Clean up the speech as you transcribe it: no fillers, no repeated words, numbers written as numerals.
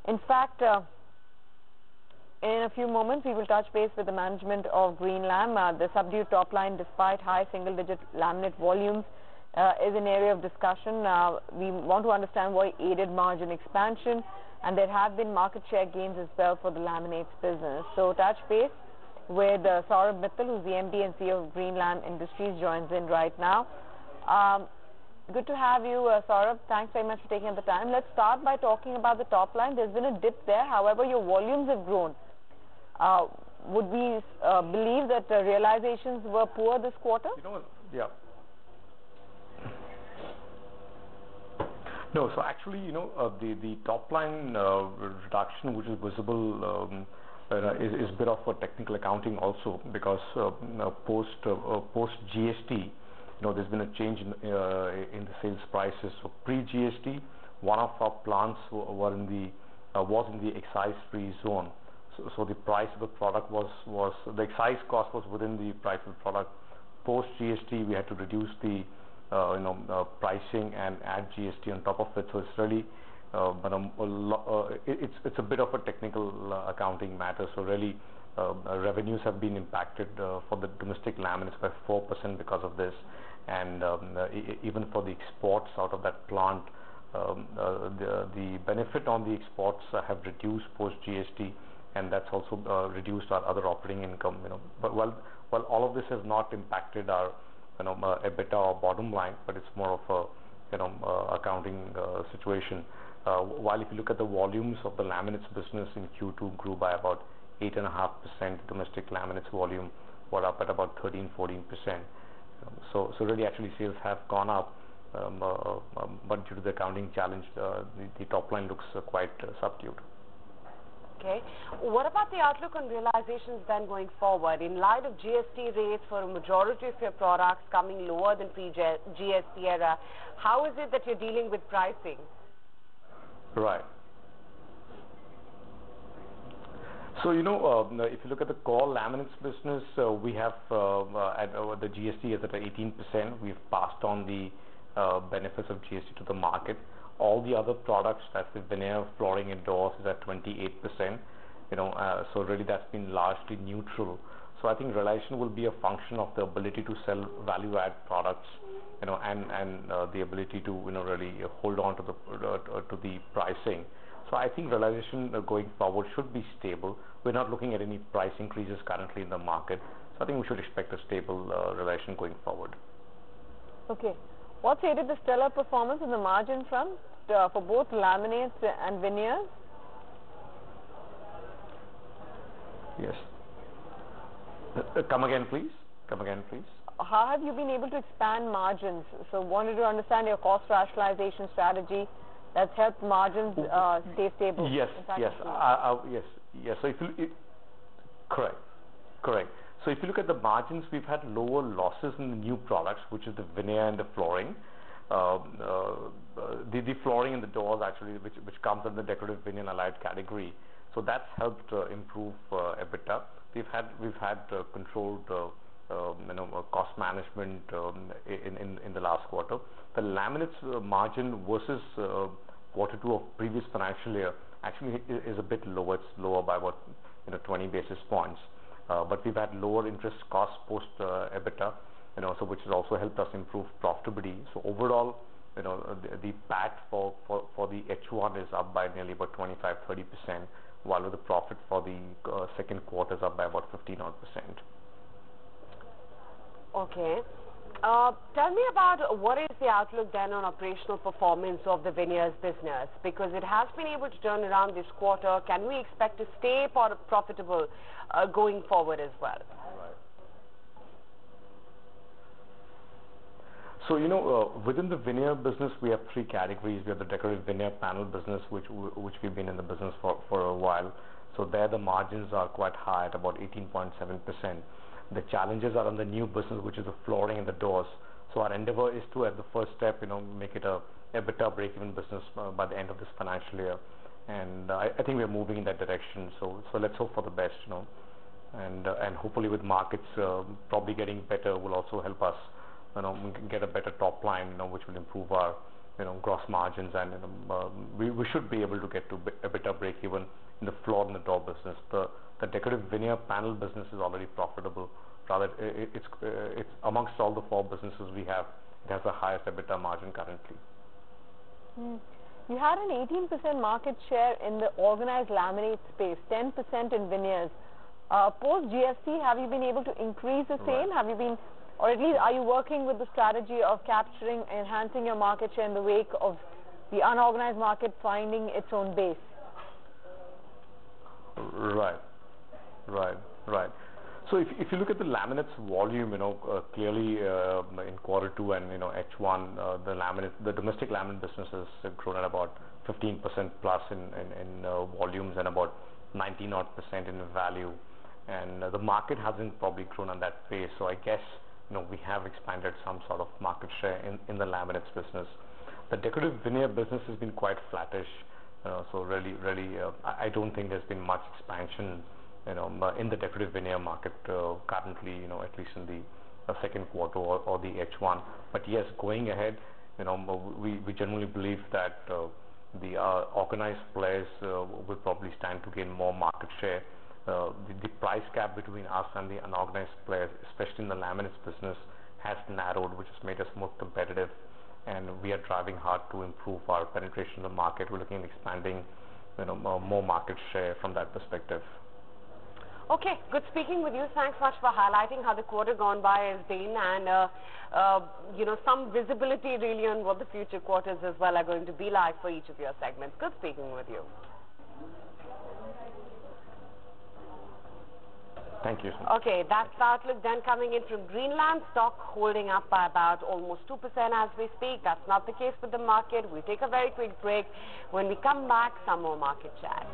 In fact, in a few moments, we will touch base with the management of Greenlam. The subdued top line, despite high single-digit laminate volumes, is an area of discussion. We want to understand why aided margin expansion, and there have been market share gains as well for the laminates business. So touch base with Saurabh Mittal, who's the MD and CEO of Greenlam Industries, joins in right now. Good to have you, Saurabh. Thanks very much for taking the time. Let's start by talking about the top line. There's been a dip there. However, your volumes have grown. Would we believe that realizations were poor this quarter? Yeah. No, so actually, the top line reduction, which is visible, is a bit of a technical accounting also, because post GST, there's been a change in the sales prices. So pre-GST, one of our plants was in the excise-free zone. So the price of the product was the excise cost was within the price of the product. Post GST, we had to reduce the pricing and add GST on top of it. So it's really, it's a bit of a technical accounting matter. So really, revenues have been impacted for the domestic laminates by 4% because of this, and even for the exports out of that plant, the benefit on the exports have reduced post GST, and that's also reduced our other operating income. But while all of this has not impacted our EBITDA or bottom line, but it's more of a accounting situation. While if you look at the volumes of the laminates business in Q2 grew by about 8.5%, domestic laminates volume were up at about 13-14%. So really actually sales have gone up, but due to the accounting challenge, the top line looks quite subdued. Okay. What about the outlook on realizations then going forward? In light of GST rates for a majority of your products coming lower than pre-GST era, how is it that you're dealing with pricing? Right. So, if you look at the core laminates business, we have the GST is at 18%. We've passed on the benefits of GST to the market. All the other products, that's the veneer, flooring, and doors, is at 28%. So really that's been largely neutral. So I think realization will be a function of the ability to sell value-add products, and the ability to really hold on to the pricing. So I think realization going forward should be stable. We're not looking at any price increases currently in the market. So I think we should expect a stable realization going forward. Okay. What's aided the stellar performance in the margin front for both laminates and veneers? Yes. Come again, please. Come again, please. How have you been able to expand margins? So wanted to understand your cost rationalization strategy that's helped margins stay stable. Yes, yes. So correct. So if you look at the margins, we've had lower losses in the new products, which is the veneer and the flooring. The flooring and the doors actually, which comes under the decorative veneer and allied category. So that's helped improve EBITDA. We've had controlled cost management in the last quarter. The laminates margin versus Q2 of previous financial year actually is a bit lower. It's lower by about 20 basis points. But we've had lower interest costs post EBITDA, so which has also helped us improve profitability. So overall, the PAT for the H1 is up by nearly about 25-30%, while the profit for the second quarter is up by about 15%. Okay. Tell me about what is the outlook then on operational performance of the veneers business, because it has been able to turn around this quarter. Can we expect to stay profitable going forward as well? Right. So, within the veneer business, we have three categories. We have the decorative veneer panel business, which we've been in the business for a while. So there the margins are quite high at about 18.7%. The challenges are on the new business, which is the flooring and the doors. So our endeavor is to, at the first step, make it a EBITDA break-even business by the end of this financial year. And I think we're moving in that direction. So let's hope for the best, and hopefully with markets probably getting better will also help us, get a better top line, which will improve our, gross margins, and we should be able to get to EBITDA break even in the floor and the door business. The decorative veneer panel business is already profitable. Rather, it's amongst all the 4 businesses we have, it has the highest EBITDA margin currently. You had an 18% market share in the organized laminate space, 10% in veneers. Post GFC, have you been able to increase the same? Right. Have you been, or at least are you working with the strategy of capturing, enhancing your market share in the wake of the unorganized market finding its own base? Right. So if you look at the laminates volume, clearly in Q2 and H1, the domestic laminate business has grown at about 15% plus in volumes and about 19% in value, and the market hasn't probably grown on that pace. So I guess we have expanded some sort of market share in the laminates business. The decorative veneer business has been quite flattish. So really, I don't think there's been much expansion, in the decorative veneer market currently, at least in the second quarter or the H1. But yes, going ahead, we generally believe that the organized players will probably stand to gain more market share. The price gap between us and the unorganized players, especially in the laminates business, has narrowed, which has made us more competitive. And we are driving hard to improve our penetration in the market. We're looking at expanding, more market share from that perspective. Okay, good speaking with you. Thanks much for highlighting how the quarter gone by has been, and some visibility really on what the future quarters as well are going to be like for each of your segments. Good speaking with you. Thank you. Okay, that's the outlook then coming in from Greenlam. Stock holding up by about almost 2% as we speak. That's not the case with the market. We take a very quick break. When we come back, some more market chat.